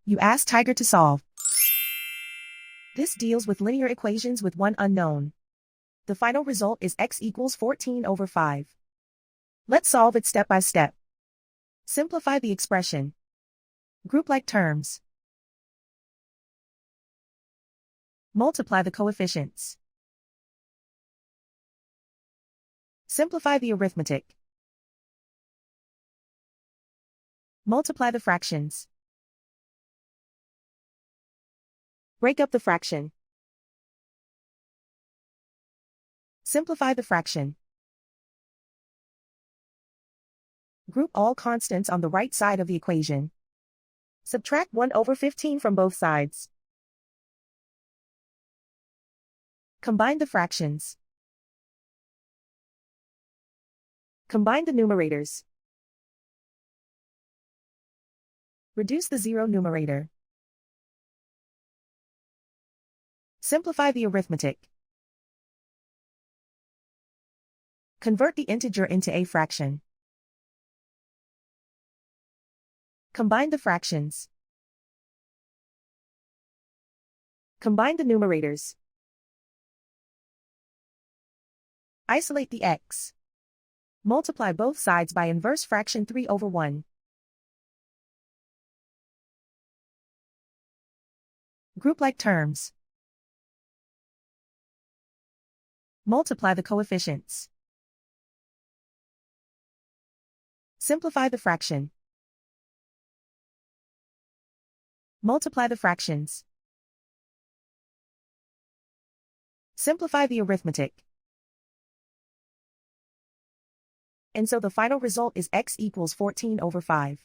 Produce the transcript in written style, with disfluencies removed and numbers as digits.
You ask Tiger to solve. This deals with linear equations with one unknown. The final result is x equals 14 over 5. Let's solve it step by step. Simplify the expression. Group like terms. Multiply the coefficients. Simplify the arithmetic. Multiply the fractions. Break up the fraction. Simplify the fraction. Group all constants on the right side of the equation. Subtract 1 over 15 from both sides. Combine the fractions. Combine the numerators. Reduce the zero numerator. Simplify the arithmetic. Convert the integer into a fraction. Combine the fractions. Combine the numerators. Isolate the x. Multiply both sides by inverse fraction 3 over 1. Group like terms. Multiply the coefficients. Simplify the fraction. Multiply the fractions. Simplify the arithmetic. And so the final result is x equals 14 over 5.